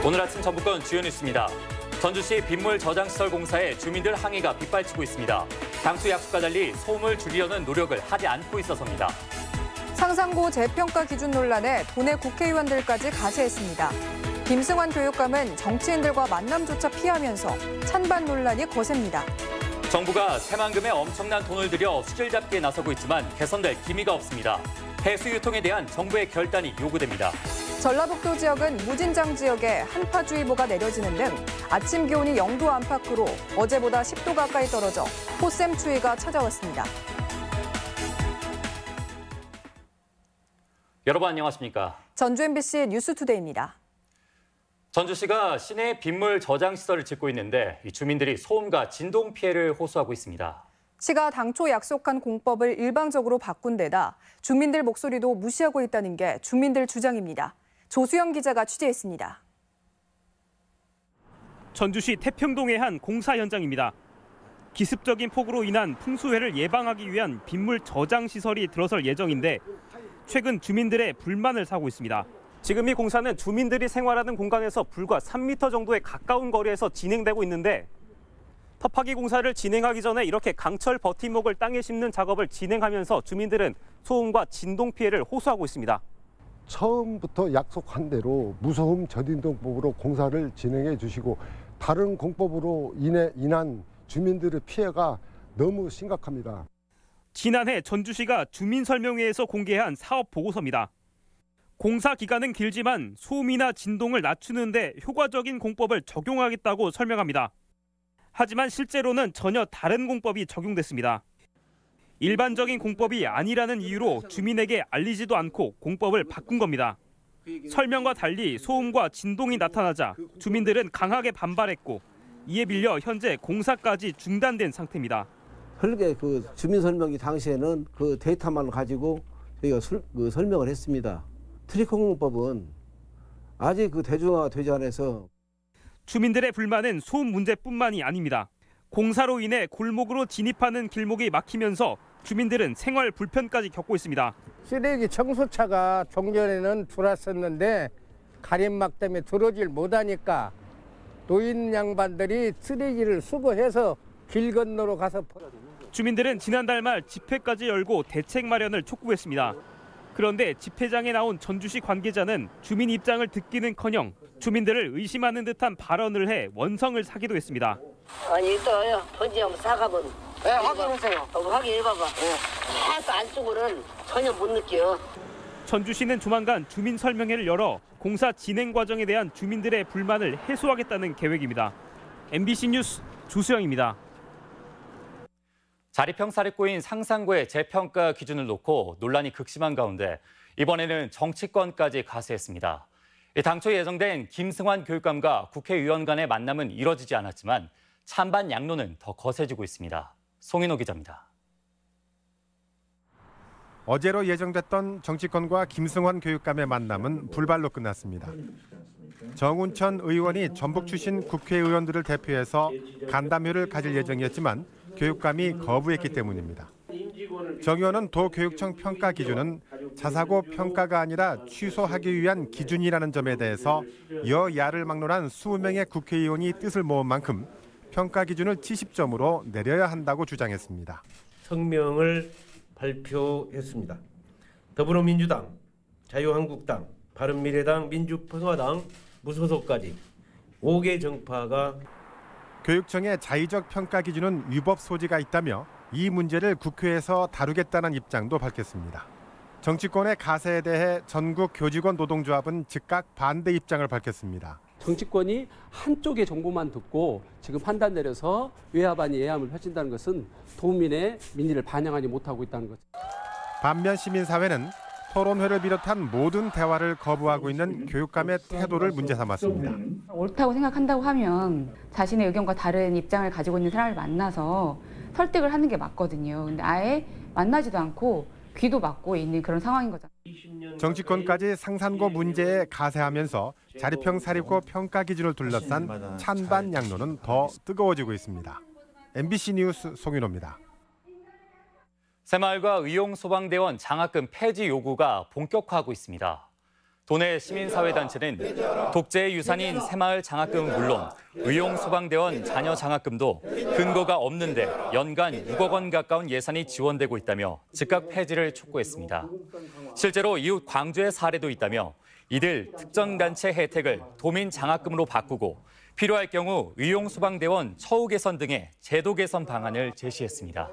오늘 아침 전북권 주요 뉴스입니다. 전주시 빗물 저장시설 공사에 주민들 항의가 빗발치고 있습니다. 당초 약속과 달리 소음을 줄이려는 노력을 하지 않고 있어서입니다. 상산고 재평가 기준 논란에 도내 국회의원들까지 가세했습니다. 김승환 교육감은 정치인들과 만남조차 피하면서 찬반 논란이 거셉니다. 정부가 새만금의 엄청난 돈을 들여 수질 잡기에 나서고 있지만 개선될 기미가 없습니다. 해수 유통에 대한 정부의 결단이 요구됩니다. 전라북도 지역은 무진장 지역에 한파주의보가 내려지는 등 아침 기온이 0도 안팎으로 어제보다 10도 가까이 떨어져 폭샘 추위가 찾아왔습니다. 여러분 안녕하십니까? 전주 MBC 뉴스투데이입니다. 전주시가 시내 빗물 저장 시설을 짓고 있는데 주민들이 소음과 진동 피해를 호소하고 있습니다. 시가 당초 약속한 공법을 일방적으로 바꾼 데다 주민들 목소리도 무시하고 있다는 게 주민들 주장입니다. 조수영 기자가 취재했습니다. 전주시 태평동의 한 공사 현장입니다. 기습적인 폭우로 인한 풍수해를 예방하기 위한 빗물 저장 시설이 들어설 예정인데 최근 주민들의 불만을 사고 있습니다. 지금 이 공사는 주민들이 생활하는 공간에서 불과 3m 정도의 가까운 거리에서 진행되고 있는데 터파기 공사를 진행하기 전에 이렇게 강철 버팀목을 땅에 심는 작업을 진행하면서 주민들은 소음과 진동 피해를 호소하고 있습니다. 처음부터 약속한 대로 무소음 저진동법으로 공사를 진행해 주시고 다른 공법으로 인한 주민들의 피해가 너무 심각합니다. 지난해 전주시가 주민설명회에서 공개한 사업 보고서입니다. 공사 기간은 길지만 소음이나 진동을 낮추는 데 효과적인 공법을 적용하겠다고 설명합니다. 하지만 실제로는 전혀 다른 공법이 적용됐습니다. 일반적인 공법이 아니라는 이유로 주민에게 알리지도 않고 공법을 바꾼 겁니다. 설명과 달리 소음과 진동이 나타나자 주민들은 강하게 반발했고 이에 빌려 현재 공사까지 중단된 상태입니다. 혈계 주민 설명이 당시에는 그 데이터만 가지고 저희가 설명을 했습니다. 트리공법은 아직 대중화되지 않아서 주민들의 불만은 소음 문제뿐만이 아닙니다. 공사로 인해 골목으로 진입하는 길목이 막히면서 주민들은 생활 불편까지 겪고 있습니다. 쓰레기 청소차가 종전에는 들어왔었는데 가림막 때문에 들어오질 못하니까 노인 양반들이 쓰레기를 수거해서 길 건너로 가서 주민들은 지난달 말 집회까지 열고 대책 마련을 촉구했습니다. 그런데 집회장에 나온 전주시 관계자는 주민 입장을 듣기는커녕 주민들을 의심하는 듯한 발언을 해 원성을 사기도 했습니다. 아니 이따요 번지 한번 싸가본. 네, 확인해보세요. 확인해봐봐. 하나도 안쪽으로는 전혀 못 느껴. 전주시는 조만간 주민 설명회를 열어 공사 진행 과정에 대한 주민들의 불만을 해소하겠다는 계획입니다. MBC 뉴스 조수영입니다. 자리평살이 꼬인 상산고의 재평가 기준을 놓고 논란이 극심한 가운데 이번에는 정치권까지 가세했습니다. 당초 예정된 김승환 교육감과 국회의원 간의 만남은 이뤄지지 않았지만 찬반 양론은 더 거세지고 있습니다. 송인호 기자입니다. 어제로 예정됐던 정치권과 김승환 교육감의 만남은 불발로 끝났습니다. 정운천 의원이 전북 출신 국회의원들을 대표해서 간담회를 가질 예정이었지만 교육감이 거부했기 때문입니다. 정 의원은 도교육청 평가 기준은 자사고 평가가 아니라 취소하기 위한 기준이라는 점에 대해서 여야를 막론한 20명의 국회의원이 뜻을 모은 만큼 평가 기준을 70점으로 내려야 한다고 주장했습니다. 성명을 발표했습니다. 더불어민주당, 자유한국당, 바른미래당, 민주평화당, 무소속까지 5개 정파가 교육청의 자의적 평가 기준은 위법 소지가 있다며 이 문제를 국회에서 다루겠다는 입장도 밝혔습니다. 정치권의 가세에 대해 전국 교직원 노동조합은 즉각 반대 입장을 밝혔습니다. 정치권이 한쪽의 정보만 듣고 지금 판단 내려서 외압 아닌 예함을 펼친다는 것은 도민의 민의를 반영하지 못하고 있다는 것. 반면 시민사회는 토론회를 비롯한 모든 대화를 거부하고 있는 교육감의 태도를 문제 삼았습니다. 옳다고 생각한다고 하면 자신의 의견과 다른 입장을 가지고 있는 사람을 만나서 설득을 하는 게 맞거든요. 근데 아예 만나지도 않고 귀도 막고 있는 그런 상황인 거죠. 정치권까지 상산고 문제에 가세하면서 자리평 사립고 평가 기준을 둘러싼 찬반 양론은 더 뜨거워지고 있습니다. MBC 뉴스 송윤호입니다. 새마을과 의용소방대원 장학금 폐지 요구가 본격화하고 있습니다. 도내 시민사회단체는 독재의 유산인 새마을 장학금은 물론 의용소방대원 자녀 장학금도 근거가 없는데 연간 6억 원 가까운 예산이 지원되고 있다며 즉각 폐지를 촉구했습니다. 실제로 이웃 광주의 사례도 있다며 이들 특정단체 혜택을 도민 장학금으로 바꾸고 필요할 경우 의용소방대원 처우 개선 등의 제도 개선 방안을 제시했습니다.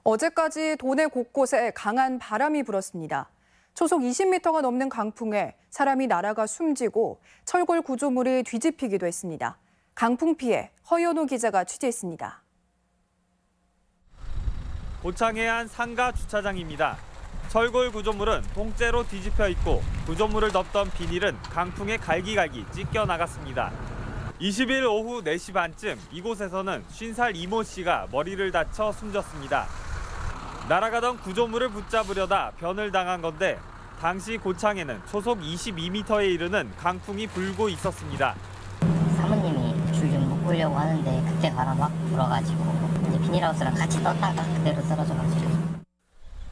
어제까지 도내 곳곳에 강한 바람이 불었습니다. 초속 20m가 넘는 강풍에 사람이 날아가 숨지고 철골 구조물이 뒤집히기도 했습니다. 강풍 피해 허연호 기자가 취재했습니다. 고창의 한 상가 주차장입니다. 철골 구조물은 통째로 뒤집혀 있고 구조물을 덮던 비닐은 강풍에 갈기갈기 찢겨 나갔습니다. 20일 오후 4시 반쯤 이곳에서는 50살 이모 씨가 머리를 다쳐 숨졌습니다. 날아가던 구조물을 붙잡으려다 변을 당한 건데 당시 고창에는 초속 22m에 이르는 강풍이 불고 있었습니다. 사모님이 줄 좀 묶으려고 하는데 그때 바람 막 불어가지고 이제 비닐하우스랑 같이 떴다가 그대로 쓰러져가지고.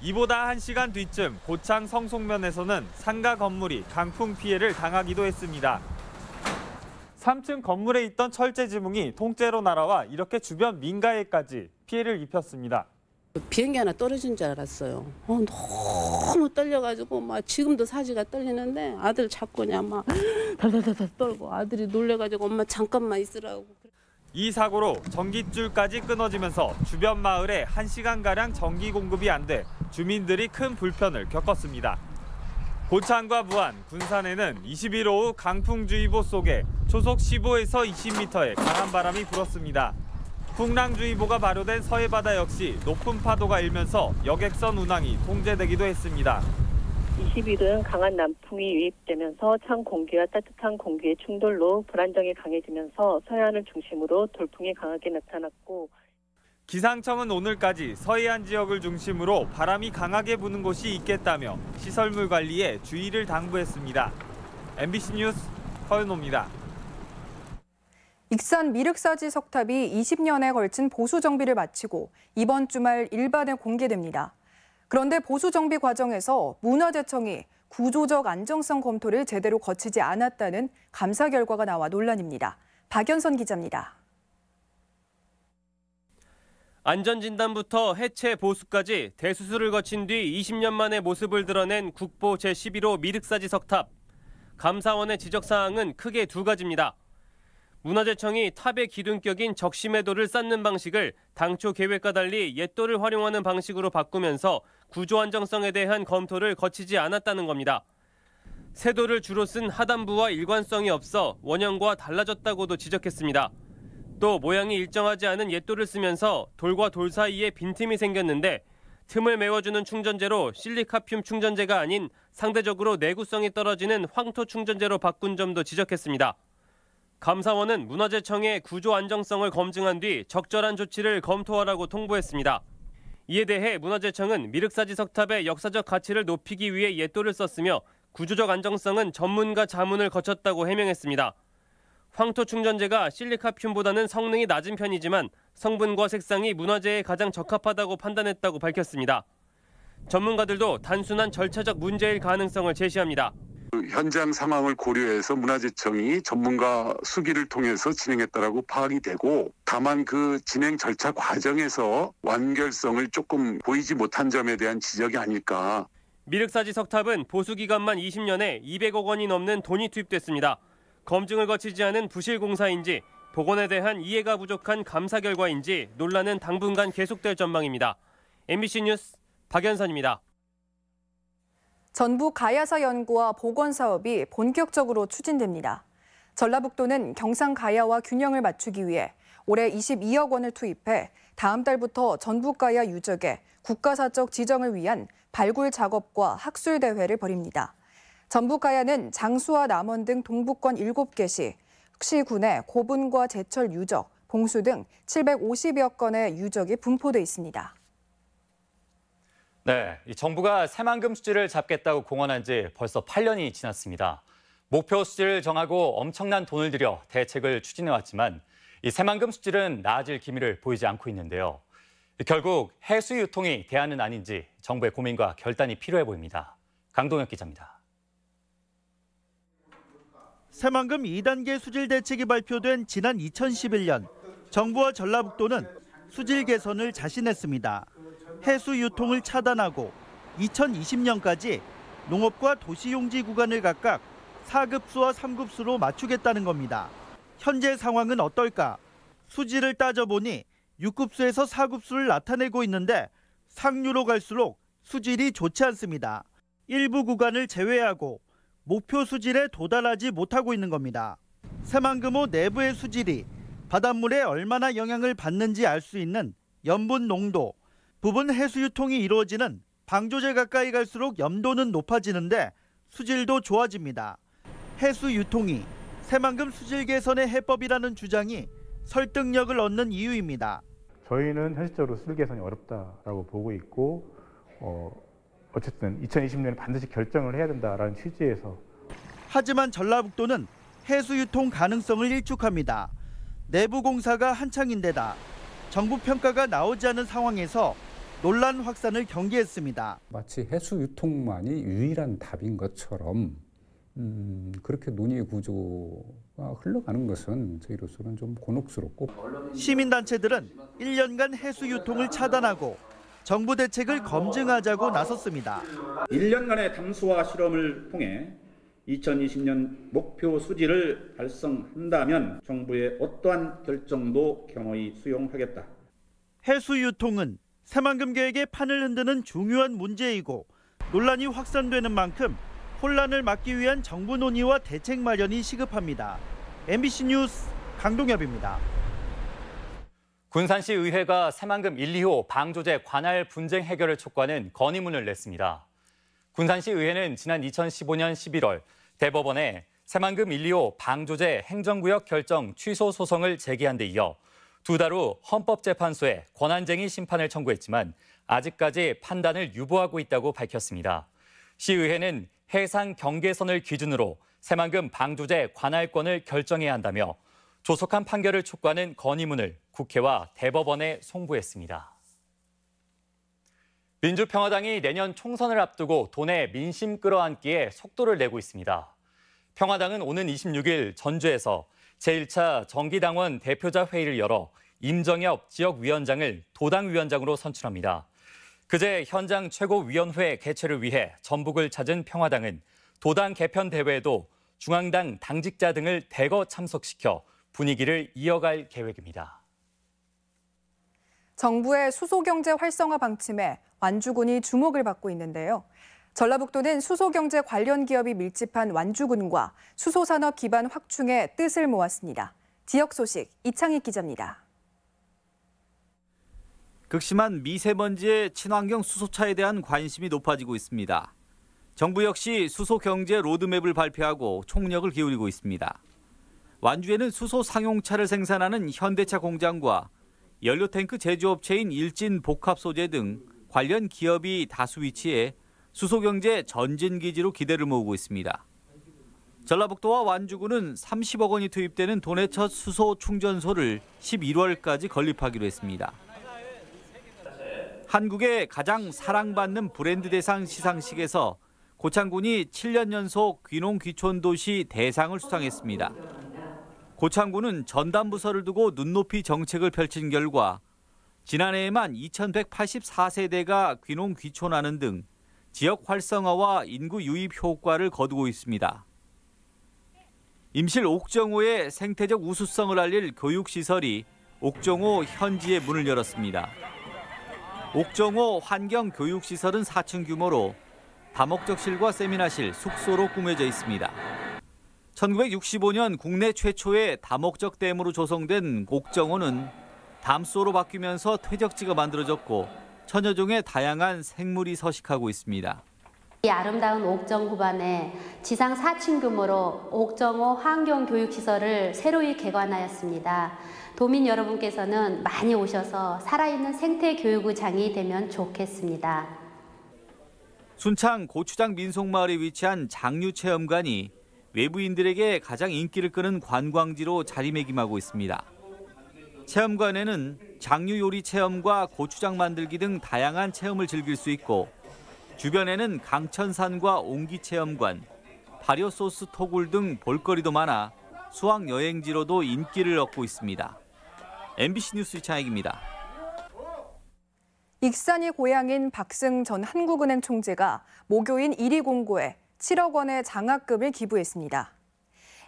이보다 1시간 뒤쯤 고창 성송면에서는 상가 건물이 강풍 피해를 당하기도 했습니다. 3층 건물에 있던 철제 지붕이 통째로 날아와 이렇게 주변 민가에까지 피해를 입혔습니다. 비행기 하나 떨어진 줄 알았어요. 너무 떨려가지고 막 지금도 사지가 떨리는데 아들 잡고 그냥 막 달달달달 떨고 아들이 놀래가지고 엄마 잠깐만 있으라고. 이 사고로 전깃줄까지 끊어지면서 주변 마을에 1시간가량 전기 공급이 안 돼 주민들이 큰 불편을 겪었습니다. 고창과 부안, 군산에는 20일 오후 강풍주의보 속에 초속 15에서 20m의 강한 바람이 불었습니다. 풍랑주의보가 발효된 서해바다 역시 높은 파도가 일면서 여객선 운항이 통제되기도 했습니다. 20일은 강한 남풍이 유입되면서 찬 공기와 따뜻한 공기의 충돌로 불안정이 강해지면서 서해안을 중심으로 돌풍이 강하게 나타났고 기상청은 오늘까지 서해안 지역을 중심으로 바람이 강하게 부는 곳이 있겠다며 시설물 관리에 주의를 당부했습니다. MBC 뉴스 허연호입니다. 익산 미륵사지 석탑이 20년에 걸친 보수 정비를 마치고 이번 주말 일반에 공개됩니다. 그런데 보수 정비 과정에서 문화재청이 구조적 안정성 검토를 제대로 거치지 않았다는 감사 결과가 나와 논란입니다. 박연선 기자입니다. 안전진단부터 해체 보수까지 대수술을 거친 뒤 20년 만에 모습을 드러낸 국보 제11호 미륵사지 석탑. 감사원의 지적사항은 크게 두 가지입니다. 문화재청이 탑의 기둥격인 적심의도를 쌓는 방식을 당초 계획과 달리 옛도를 활용하는 방식으로 바꾸면서 구조 안정성에 대한 검토를 거치지 않았다는 겁니다. 새도를 주로 쓴 하단부와 일관성이 없어 원형과 달라졌다고도 지적했습니다. 또 모양이 일정하지 않은 옛도를 쓰면서 돌과 돌 사이에 빈틈이 생겼는데 틈을 메워주는 충전재로 실리카튬 충전재가 아닌 상대적으로 내구성이 떨어지는 황토 충전재로 바꾼 점도 지적했습니다. 감사원은 문화재청의 구조 안정성을 검증한 뒤 적절한 조치를 검토하라고 통보했습니다. 이에 대해 문화재청은 미륵사지 석탑의 역사적 가치를 높이기 위해 옛도를 썼으며 구조적 안정성은 전문가 자문을 거쳤다고 해명했습니다. 황토 충전재가 실리카튬보다는 성능이 낮은 편이지만 성분과 색상이 문화재에 가장 적합하다고 판단했다고 밝혔습니다. 전문가들도 단순한 절차적 문제일 가능성을 제시합니다. 현장 상황을 고려해서 문화재청이 전문가 수기를 통해서 진행했다라고 파악이 되고 다만 그 진행 절차 과정에서 완결성을 조금 보이지 못한 점에 대한 지적이 아닐까. 미륵사지 석탑은 보수 기간만 20년에 200억 원이 넘는 돈이 투입됐습니다. 검증을 거치지 않은 부실 공사인지 복원에 대한 이해가 부족한 감사 결과인지 논란은 당분간 계속될 전망입니다. MBC 뉴스 박연선입니다. 전북 가야사 연구와 복원 사업이 본격적으로 추진됩니다. 전라북도는 경상 가야와 균형을 맞추기 위해 올해 22억 원을 투입해 다음 달부터 전북 가야 유적의 국가사적 지정을 위한 발굴 작업과 학술 대회를 벌입니다. 전북 가야는 장수와 남원 등 동북권 7개 시군의 고분과 제철 유적, 봉수 등 750여 건의 유적이 분포돼 있습니다. 네, 정부가 새만금 수지를 잡겠다고 공언한 지 벌써 8년이 지났습니다. 목표 수지를 정하고 엄청난 돈을 들여 대책을 추진해왔지만 이 새만금 수질은 나아질 기미를 보이지 않고 있는데요. 결국 해수 유통이 대안은 아닌지 정부의 고민과 결단이 필요해 보입니다. 강동혁 기자입니다. 새만금 2단계 수질 대책이 발표된 지난 2011년 정부와 전라북도는 수질 개선을 자신했습니다. 해수 유통을 차단하고 2020년까지 농업과 도시용지 구간을 각각 4급수와 3급수로 맞추겠다는 겁니다. 현재 상황은 어떨까? 수질을 따져보니 6급수에서 4급수를 나타내고 있는데 상류로 갈수록 수질이 좋지 않습니다. 일부 구간을 제외하고 목표 수질에 도달하지 못하고 있는 겁니다. 새만금호 내부의 수질이 바닷물에 얼마나 영향을 받는지 알 수 있는 염분 농도, 부분 해수 유통이 이루어지는 방조제 가까이 갈수록 염도는 높아지는데 수질도 좋아집니다. 해수 유통이 새만금 수질 개선의 해법이라는 주장이 설득력을 얻는 이유입니다. 저희는 현실적으로 수질 개선이 어렵다라고 보고 있고 어쨌든 2020년에 반드시 결정을 해야 된다라는 취지에서. 하지만 전라북도는 해수 유통 가능성을 일축합니다. 내부 공사가 한창인데다 정부 평가가 나오지 않은 상황에서 논란 확산을 경계했습니다. 마치 해수 유통만이 유일한 답인 것처럼 그렇게 논의 구조가 흘러가는 것은 저희로서는 좀 곤혹스럽고. 시민단체들은 1년간 해수 유통을 차단하고 정부 대책을 검증하자고 나섰습니다. 1년간의 담수화 실험을 통해 2020년 목표 수질을 달성한다면 정부의 어떠한 결정도 겸허히 수용하겠다. 해수 유통은 새만금 계획의 판을 흔드는 중요한 문제이고 논란이 확산되는 만큼 혼란을 막기 위한 정부 논의와 대책 마련이 시급합니다. MBC 뉴스 강동엽입니다. 군산시 의회가 새만금 1, 2호 방조제 관할 분쟁 해결을 촉구하는 건의문을 냈습니다. 군산시 의회는 지난 2015년 11월 대법원에 새만금 1, 2호 방조제 행정구역 결정 취소 소송을 제기한 데 이어 2달 후 헌법재판소에 권한쟁의 심판을 청구했지만 아직까지 판단을 유보하고 있다고 밝혔습니다. 시의회는 해상 경계선을 기준으로 새만금 방조제 관할권을 결정해야 한다며 조속한 판결을 촉구하는 건의문을 국회와 대법원에 송부했습니다. 민주평화당이 내년 총선을 앞두고 도내 민심 끌어안기에 속도를 내고 있습니다. 평화당은 오는 26일 전주에서 제1차 정기당원 대표자 회의를 열어 임정엽 지역위원장을 도당위원장으로 선출합니다. 그제 현장 최고위원회 개최를 위해 전북을 찾은 평화당은 도당 개편 대회에도 중앙당 당직자 등을 대거 참석시켜 분위기를 이어갈 계획입니다. 정부의 수소경제 활성화 방침에 완주군이 주목을 받고 있는데요. 전라북도는 수소경제 관련 기업이 밀집한 완주군과 수소산업 기반 확충에 뜻을 모았습니다. 지역 소식 이창익 기자입니다. 극심한 미세먼지의 친환경 수소차에 대한 관심이 높아지고 있습니다. 정부 역시 수소경제 로드맵을 발표하고 총력을 기울이고 있습니다. 완주에는 수소 상용차를 생산하는 현대차 공장과 연료탱크 제조업체인 일진 복합소재 등 관련 기업이 다수 위치해 수소경제 전진기지로 기대를 모으고 있습니다. 전라북도와 완주군은 30억 원이 투입되는 도내 첫 수소 충전소를 11월까지 건립하기로 했습니다. 한국의 가장 사랑받는 브랜드 대상 시상식에서 고창군이 7년 연속 귀농귀촌도시 대상을 수상했습니다. 고창군은 전담부서를 두고 눈높이 정책을 펼친 결과 지난해에만 2184세대가 귀농귀촌하는 등 지역 활성화와 인구 유입 효과를 거두고 있습니다. 임실 옥정호의 생태적 우수성을 알릴 교육시설이 옥정호 현지에 문을 열었습니다. 옥정호 환경교육시설은 4층 규모로 다목적실과 세미나실, 숙소로 꾸며져 있습니다. 1965년 국내 최초의 다목적 댐으로 조성된 옥정호는 담수호로 바뀌면서 퇴적지가 만들어졌고 천여 종의 다양한 생물이 서식하고 있습니다. 이 아름다운 옥정 구반에 지상 4층 규모로 옥정호 환경교육시설을 새로이 개관하였습니다. 도민 여러분께서는 많이 오셔서 살아있는 생태교육의 장이 되면 좋겠습니다. 순창 고추장 민속마을에 위치한 장류체험관이 외부인들에게 가장 인기를 끄는 관광지로 자리매김하고 있습니다. 체험관에는 장류 요리 체험과 고추장 만들기 등 다양한 체험을 즐길 수 있고 주변에는 강천산과 옹기체험관, 발효소스 토굴 등 볼거리도 많아 수학 여행지로도 인기를 얻고 있습니다. MBC 뉴스 이창익입니다. 익산이 고향인 박승 전 한국은행 총재가 모교인 1위 공고에 7억 원의 장학금을 기부했습니다.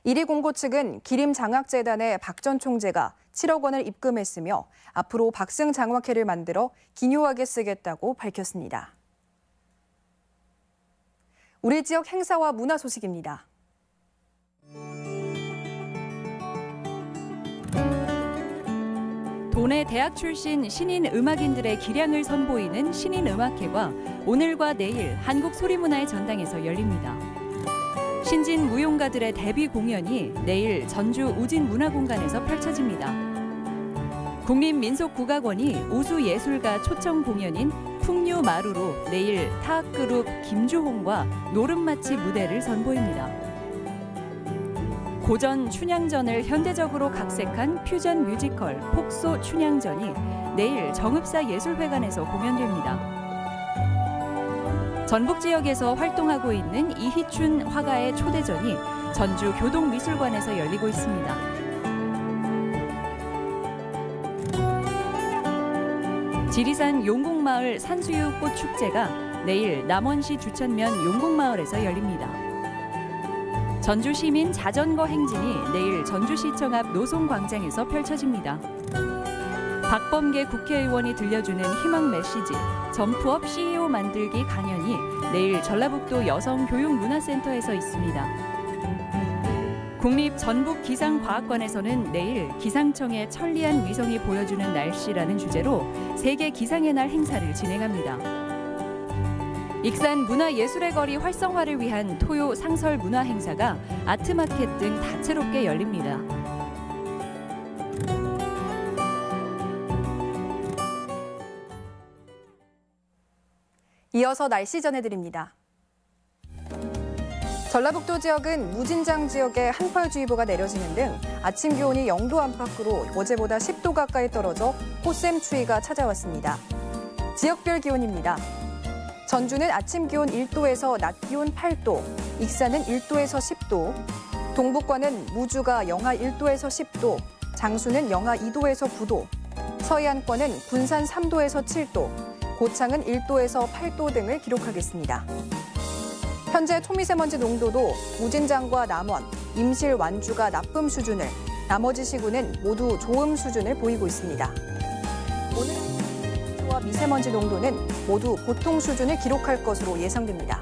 1위 공고 측은 기림장학재단에 박 전 총재가 7억 원을 입금했으며 앞으로 박승 장학회를 만들어 기묘하게 쓰겠다고 밝혔습니다. 우리 지역 행사와 문화 소식입니다. 도내 대학 출신 신인 음악인들의 기량을 선보이는 신인음악회가 오늘과 내일 한국소리문화의 전당에서 열립니다. 신진 무용가들의 데뷔 공연이 내일 전주 우진문화공간에서 펼쳐집니다. 국립민속국악원이 우수예술가 초청 공연인 풍류마루로 내일 타악그룹 김주홍과 노름마치 무대를 선보입니다. 고전 춘향전을 현대적으로 각색한 퓨전 뮤지컬 폭소 춘향전이 내일 정읍사예술회관에서 공연됩니다. 전북 지역에서 활동하고 있는 이희춘 화가의 초대전이 전주 교동미술관에서 열리고 있습니다. 지리산 용궁마을 산수유꽃 축제가 내일 남원시 주천면 용궁마을에서 열립니다. 전주시민 자전거 행진이 내일 전주시청 앞 노송광장에서 펼쳐집니다. 박범계 국회의원이 들려주는 희망 메시지, 점프업 CEO 만들기 강연이 내일 전라북도 여성교육문화센터에서 있습니다. 국립전북기상과학관에서는 내일 기상청의 천리안 위성이 보여주는 날씨라는 주제로 세계 기상의 날 행사를 진행합니다. 익산 문화예술의 거리 활성화를 위한 토요 상설 문화 행사가 아트마켓 등 다채롭게 열립니다. 이어서 날씨 전해드립니다. 전라북도 지역은 무진장 지역에 한파주의보가 내려지는 등 아침 기온이 0도 안팎으로 어제보다 10도 가까이 떨어져 꽃샘 추위가 찾아왔습니다. 지역별 기온입니다. 전주는 아침 기온 1도에서 낮 기온 8도, 익산은 1도에서 10도, 동북권은 무주가 영하 1도에서 10도, 장수는 영하 2도에서 9도, 서해안권은 군산 3도에서 7도, 고창은 1도에서 8도 등을 기록하겠습니다. 현재 초미세먼지 농도도 무진장과 남원, 임실, 완주가 나쁨 수준을, 나머지 시군은 모두 좋음 수준을 보이고 있습니다. 오늘 미세먼지 농도는 모두 보통 수준을 기록할 것으로 예상됩니다.